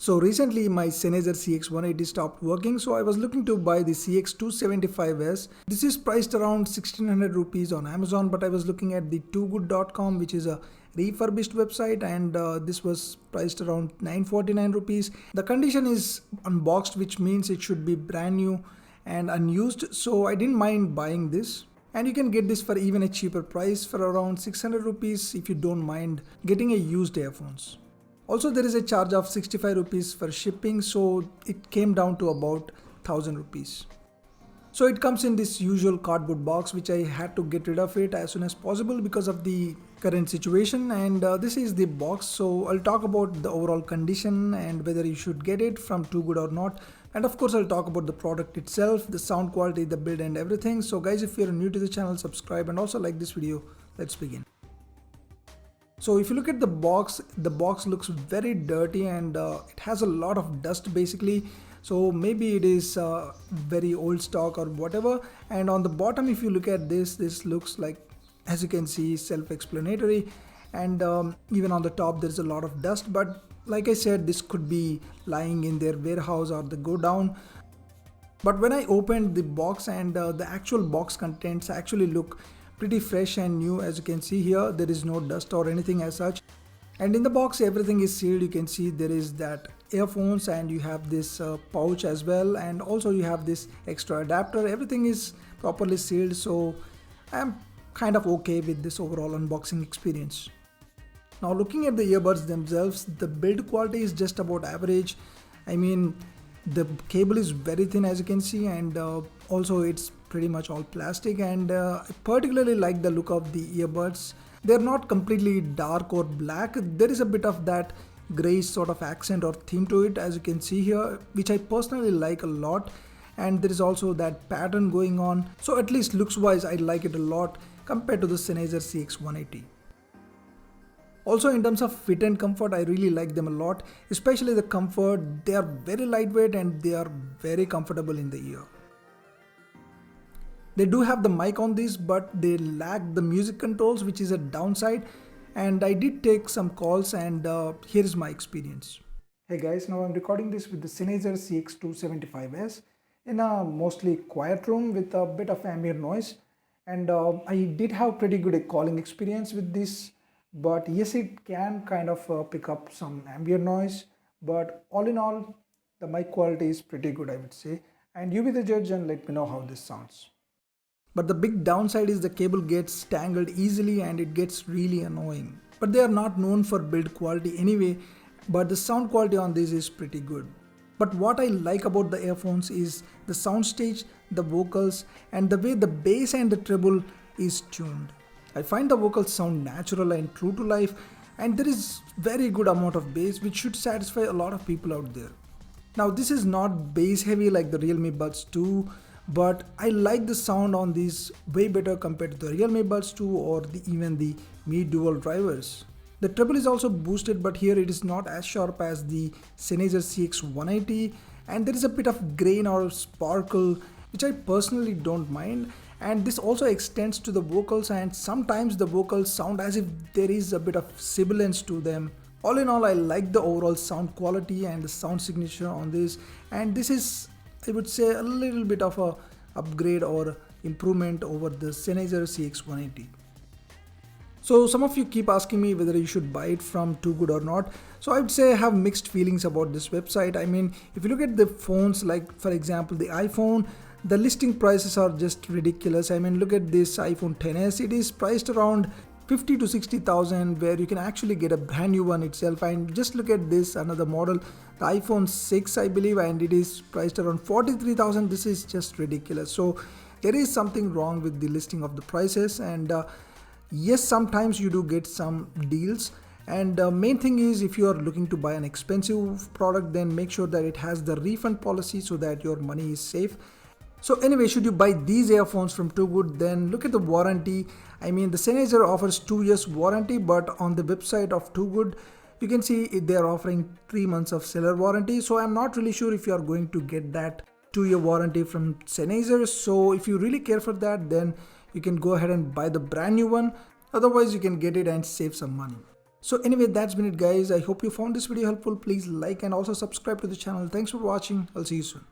So recently my Sennheiser CX180 stopped working, so I was looking to buy the CX275S. This is priced around 1600 rupees on Amazon, but I was looking at the toogood.com, which is a refurbished website, and this was priced around 949 rupees. The condition is unboxed, which means it should be brand new and unused, so I didn't mind buying this. And you can get this for even a cheaper price for around 600 rupees if you don't mind getting a used earphones. Also, there is a charge of 65 rupees for shipping, so it came down to about 1000 rupees. So it comes in this usual cardboard box, which I had to get rid of it as soon as possible because of the current situation. And this is the box. So I'll talk about the overall condition and whether you should get it from Too Good or not. And of course, I'll talk about the product itself, the sound quality, the build and everything. So guys, if you're new to the channel, subscribe and also like this video. Let's begin. So if you look at the box looks very dirty, and it has a lot of dust basically. So maybe it is very old stock or whatever. And on the bottom, if you look at this looks like, as you can see, self-explanatory. And even on the top, there's a lot of dust. But like I said, this could be lying in their warehouse or the godown. But when I opened the box, and the actual box contents actually look pretty fresh and new. As you can see here, there is no dust or anything as such. And in the box, everything is sealed. You can see there is that earphones, and you have this pouch as well, and also you have this extra adapter. Everything is properly sealed, so I'm kind of okay with this overall unboxing experience. Now looking at the earbuds themselves, the build quality is just about average. I mean, the cable is very thin, as you can see, and also it's pretty much all plastic. And I particularly like the look of the earbuds. They're not completely dark or black. There is a bit of that grayish sort of accent or theme to it, as you can see here, which I personally like a lot. And there is also that pattern going on. So at least looks wise, I like it a lot compared to the Sennheiser CX180. Also, in terms of fit and comfort, I really like them a lot, especially the comfort. They are very lightweight and they are very comfortable in the ear. They do have the mic on this, but they lack the music controls, which is a downside. And I did take some calls, and here is my experience. Hey guys, now I'm recording this with the Sennheiser CX275S in a mostly quiet room with a bit of ambient noise. And I did have pretty good calling experience with this. But yes, it can kind of pick up some ambient noise, but all in all, the mic quality is pretty good, I would say. And you be the judge and let me know how this sounds. But the big downside is the cable gets tangled easily and it gets really annoying. But they are not known for build quality anyway, but the sound quality on this is pretty good. But what I like about the earphones is the soundstage, the vocals, and the way the bass and the treble is tuned. I find the vocals sound natural and true to life, and there is very good amount of bass, which should satisfy a lot of people out there. Now this is not bass heavy like the Realme Buds 2, but I like the sound on these way better compared to the Realme Buds 2 or even the Mi Dual drivers. The treble is also boosted, but here it is not as sharp as the Sennheiser CX180, and there is a bit of grain or sparkle, which I personally don't mind. And this also extends to the vocals, and sometimes the vocals sound as if there is a bit of sibilance to them. All in all, I like the overall sound quality and the sound signature on this, and this is, I would say, a little bit of a upgrade or improvement over the Sennheiser CX180. So some of you keep asking me whether you should buy it from Too Good or not. So I would say I have mixed feelings about this website. I mean, if you look at the phones, like for example the iPhone, the listing prices are just ridiculous. I mean, look at this iPhone XS. It is priced around 50 to 60,000, where you can actually get a brand new one itself. And just look at this, another model, the iPhone 6, I believe, and it is priced around 43,000. This is just ridiculous. So there is something wrong with the listing of the prices. And yes, sometimes you do get some deals. And main thing is, if you are looking to buy an expensive product, then make sure that it has the refund policy so that your money is safe. So anyway, should you buy these earphones from Too Good, then look at the warranty. I mean, the Sennheiser offers 2 years warranty, but on the website of Too Good, you can see they are offering 3 months of seller warranty. So I'm not really sure if you are going to get that 2-year warranty from Sennheiser. So if you really care for that, then you can go ahead and buy the brand new one. Otherwise, you can get it and save some money. So anyway, that's been it guys. I hope you found this video helpful. Please like and also subscribe to the channel. Thanks for watching. I'll see you soon.